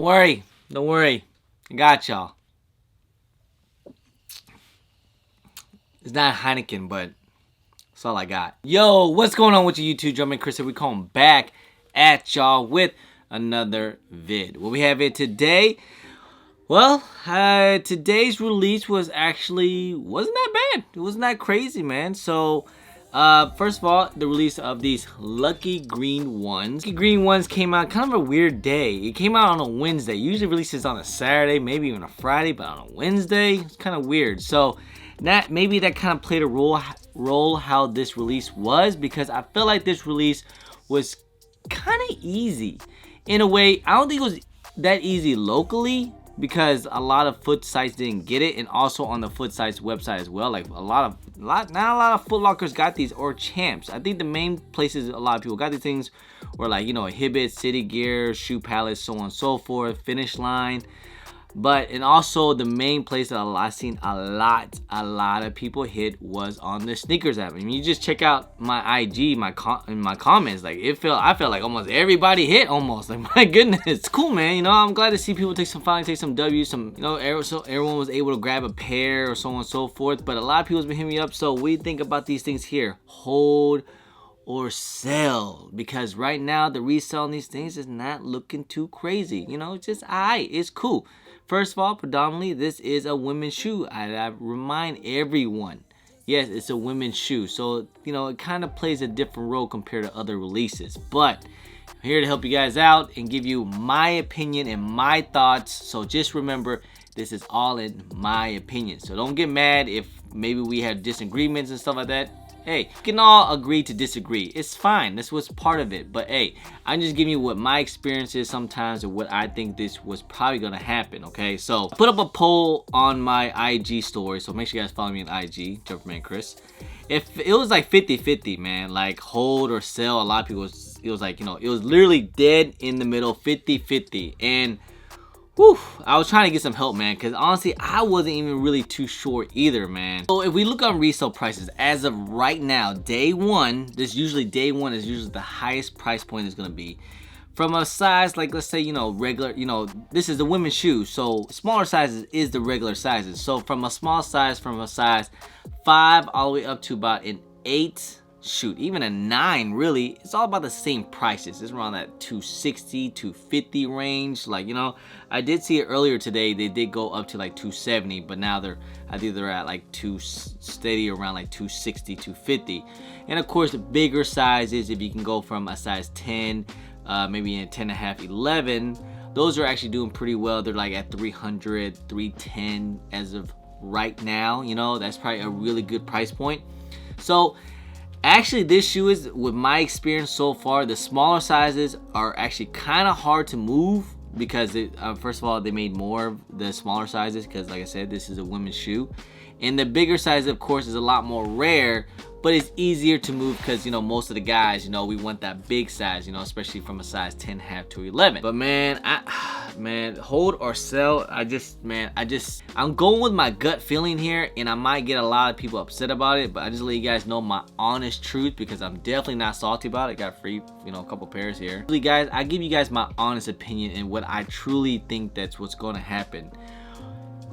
Don't worry. I got y'all. It's not Heineken, but that's all I got. Yo, what's going on with you YouTube? Jumping Chris here. We come back at y'all with another vid. What we have here today? Well, today's release wasn't that bad. It wasn't that crazy, man. So, first of all, the release of these Lucky Green Ones. Lucky Green Ones came out kind of a weird day. It came out on a Wednesday. Usually releases on a Saturday, maybe even a Friday, but on a Wednesday, it's kind of weird. So, maybe that kind of played a role how this release was, because I feel like this release was kind of easy. In a way, I don't think it was that easy locally, because a lot of foot sites didn't get it, and also on the foot sites website as well. Like not a lot of Foot Lockers got these, or Champs. I think the main places a lot of people got these things were like, you know, Hibbett, City Gear, Shoe Palace, so on and so forth, Finish Line. And also the main place that I've seen a lot of people hit was on the sneakers app. I mean, you just check out my IG, in my comments. Like I felt like almost everybody hit almost. Like, my goodness, it's cool, man. You know, I'm glad to see people finally take some W's. So everyone was able to grab a pair or so on and so forth. But a lot of people's been hitting me up. So what do you think about these things here? Hold or sell, because right now the resale on these things is not looking too crazy. You know, it's just alright. It's cool. First of all, predominantly, this is a women's shoe. I remind everyone, yes, it's a women's shoe. So, you know, it kind of plays a different role compared to other releases. But I'm here to help you guys out and give you my opinion and my thoughts. So just remember, this is all in my opinion. So don't get mad if maybe we have disagreements and stuff like that. Hey, we can all agree to disagree. It's fine. That's what's part of it. But hey, I'm just giving you what my experience is sometimes, and what I think this was probably gonna happen. Okay, so put up a poll on my IG story. So make sure you guys follow me on IG, Jumperman Chris. If it was like 50-50, man, like hold or sell, a lot of people it was like, you know, it was literally dead in the middle, 50-50, and whew, I was trying to get some help, man, because honestly, I wasn't even really too sure either, man. So if we look on resale prices, as of right now, day one is usually the highest price point is going to be. From a size, like let's say, you know, regular, you know, this is a women's shoe, so smaller sizes is the regular sizes. So from a small size, from a size 5 all the way up to about an 8, shoot, even a 9, really, it's all about the same prices. It's around that 260 250 range. Like, you know, I did see it earlier today, they did go up to like 270, but now I think they're at like steady around like 260 250. And of course, the bigger sizes, if you can go from a size 10, maybe in 10.5 11, those are actually doing pretty well. They're like at 300 310 as of right now. You know, that's probably a really good price point. So actually, this shoe is, with my experience so far, the smaller sizes are actually kind of hard to move, because first of all, they made more of the smaller sizes, because like I said, this is a women's shoe. And the bigger size, of course, is a lot more rare, but it's easier to move because, you know, most of the guys, you know, we want that big size, you know, especially from a size 10.5 to 11. But man, man, hold or sell, I'm going with my gut feeling here, and I might get a lot of people upset about it, but I just let you guys know my honest truth, because I'm definitely not salty about it. Got free, you know, a couple pairs here. Really, guys, I give you guys my honest opinion and what I truly think that's what's going to happen.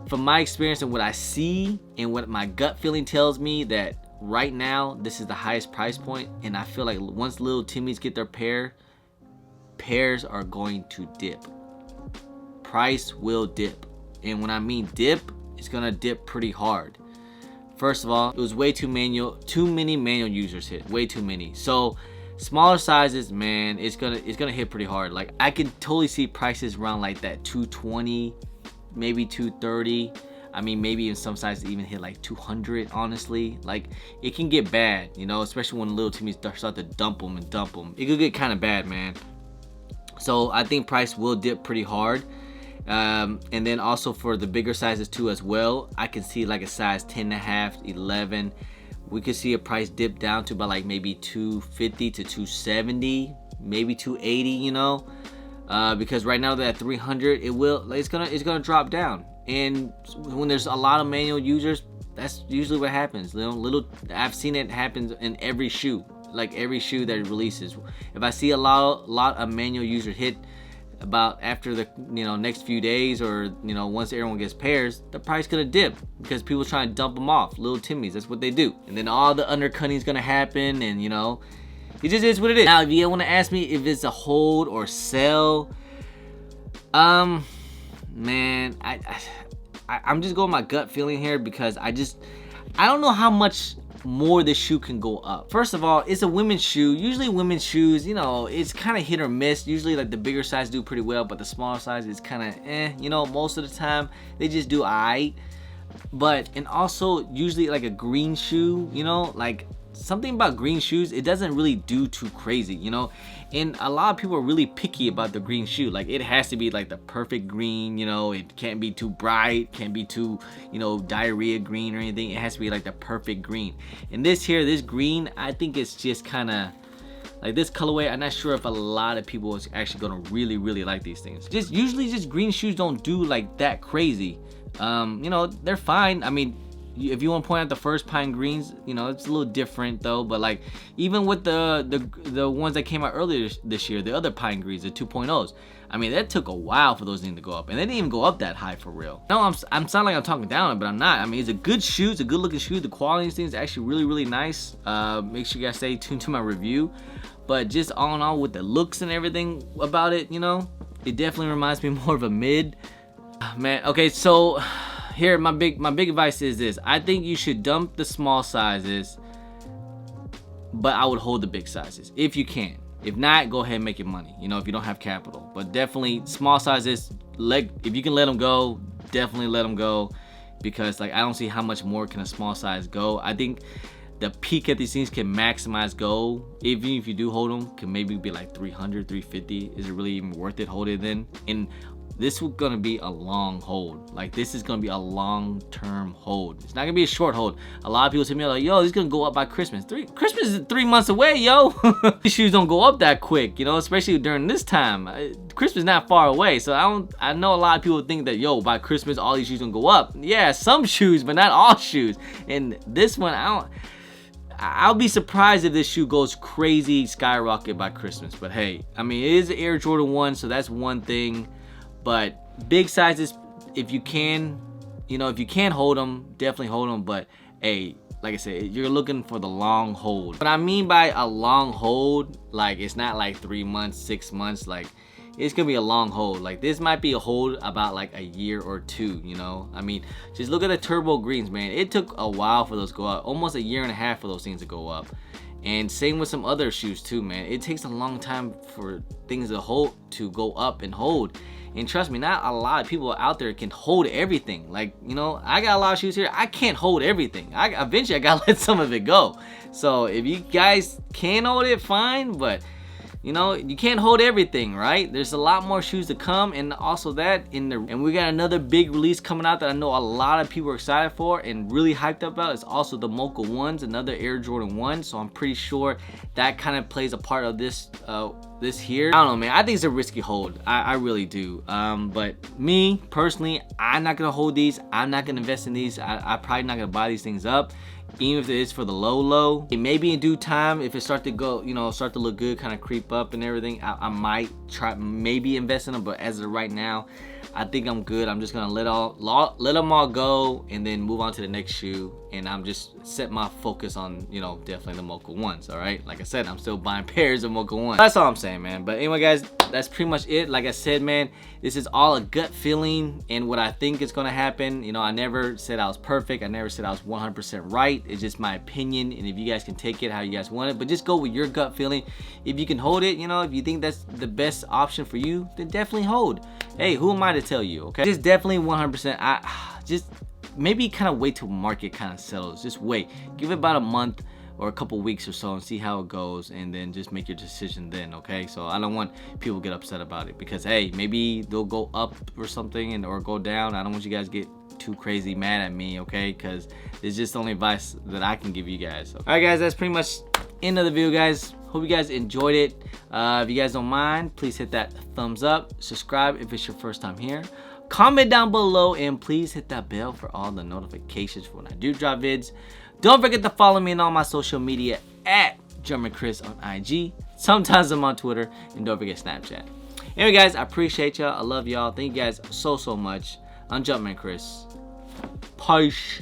From my experience and what I see and what my gut feeling tells me, that right now this is the highest price point, and I feel like once little Timmies get their pairs are going to dip. Price will dip, and when I mean dip, it's gonna dip pretty hard. First of all, it was way too many manual users hit, way too many. So smaller sizes, man, it's gonna hit pretty hard. Like, I can totally see prices around like that 220, maybe 230. I mean, maybe in some sizes even hit like 200, honestly. Like, it can get bad, you know, especially when little Timmies start to dump them. It could get kind of bad, man. So I think price will dip pretty hard. And then also for the bigger sizes too as well, I can see like a size 10.5, 11. We could see a price dip down to about like maybe 250 to 270, maybe 280, you know. Because right now they're at 300, it's gonna drop down. And when there's a lot of manual users, that's usually what happens. I've seen it happen in every shoe, like every shoe that it releases. If I see a lot of manual users hit, about after the next few days, or once everyone gets pairs, the price gonna dip because people trying to dump them off. Little Timmys, that's what they do. And then all the undercutting is gonna happen, and it just is what it is. Now, if you want to ask me if it's a hold or sell, man, I'm just going my gut feeling here, because I don't know how much more this shoe can go up. First of all, it's a women's shoe. Usually women's shoes, it's kind of hit or miss. Usually like the bigger size do pretty well, but the smaller size is kind of most of the time they just do alright. And also usually like a green shoe, like something about green shoes, it doesn't really do too crazy, and a lot of people are really picky about the green shoe. Like, it has to be like the perfect green, it can't be too bright, can't be too diarrhea green or anything. It has to be like the perfect green. And this green, I think it's just kind of like this colorway. I'm not sure if a lot of people is actually gonna really like these things. Usually green shoes don't do like that crazy. They're fine. I mean, if you want to point out the first pine greens, it's a little different though. But like, even with the ones that came out earlier this year, the other pine greens, the 2.0s, I mean, that took a while for those things to go up, and they didn't even go up that high for real. No, I'm sounding like I'm talking down, but I'm not. I mean, it's a good shoe. It's a good looking shoe. The quality of these things is actually really nice. Make sure you guys stay tuned to my review. But just all in all, with the looks and everything about it, it definitely reminds me more of a mid. Man, okay, so here, my big advice is this. I think you should dump the small sizes, but I would hold the big sizes if you can. If not, go ahead and make your money, if you don't have capital. But definitely small sizes, if you can let them go, definitely let them go, because like, I don't see how much more can a small size go. I think the peak at these things can maximize go, even if you do hold them, can maybe be like 300, 350. Is it really even worth it? Hold it then. And this is gonna be a long hold. Like, this is gonna be a long-term hold. It's not gonna be a short hold. A lot of people tell me like, yo, this is gonna go up by Christmas. Christmas is 3 months away, yo. These shoes don't go up that quick, especially during this time. Christmas is not far away, so I know a lot of people think that, yo, by Christmas all these shoes gonna go up. Yeah, some shoes, but not all shoes. And this one, I'll be surprised if this shoe goes crazy skyrocket by Christmas. But hey, I mean, it is an Air Jordan 1, so that's one thing. But big sizes, if you can hold them, definitely hold them. But hey, like I said, you're looking for the long hold. What I mean by a long hold, like, it's not like 3 months, 6 months. Like, it's gonna be a long hold. Like, this might be a hold about like a year or two, I mean, just look at the turbo greens, man. It took a while for those to go up, almost a year and a half for those things to go up. And same with some other shoes too, man. It takes a long time for things to go up and hold. And trust me, not a lot of people out there can hold everything. Like, I got a lot of shoes here. I can't hold everything. Eventually I gotta let some of it go. So if you guys can hold it, fine. But you can't hold everything, right? There's a lot more shoes to come, and also and we got another big release coming out that I know a lot of people are excited for and really hyped up about. It's also the Mocha 1s, another Air Jordan 1. So I'm pretty sure that kind of plays a part of this here. I don't know, man. I think it's a risky hold. I really do. But me personally, I'm not gonna hold these. I'm not gonna invest in these. I'm probably not gonna buy these things up, even if it is for the low. It may be in due time, if it start to go, start to look good, kind of creep up and everything, I might try, maybe invest in them. But as of right now, I think I'm good. I'm just gonna let them all go and then move on to the next shoe. And I'm just set my focus on, definitely the Mocha 1s. All right, like I said, I'm still buying pairs of Mocha 1s. That's all I'm saying, man. But anyway, guys, that's pretty much it. Like I said, man, this is all a gut feeling and what I think is gonna happen. I never said I was perfect. I never said I was 100% right. It's just my opinion, and if you guys can take it how you guys want it, but just go with your gut feeling. If you can hold it, if you think that's the best option for you, then definitely hold. Hey, who am I to tell you? Okay, just definitely 100%. Just maybe kind of wait till market kind of settles. Just wait, give it about a month or a couple weeks or so and see how it goes, and then just make your decision then. Okay, so I don't want people to get upset about it, because hey, maybe they'll go up or something or go down. I don't want you guys to get too crazy mad at me, okay, because it's just the only advice that I can give you guys. All right, guys, that's pretty much end of the video, guys. Hope you guys enjoyed it. If you guys don't mind, please hit that thumbs up, subscribe if it's your first time here, comment down below, and please hit that bell for all the notifications for when I do drop vids. Don't forget to follow me on all my social media at German Chris on IG. Sometimes I'm on Twitter, and don't forget Snapchat. Anyway, guys, I appreciate y'all. I love y'all. Thank you guys so much. I'm Jumpman Chris. Peace.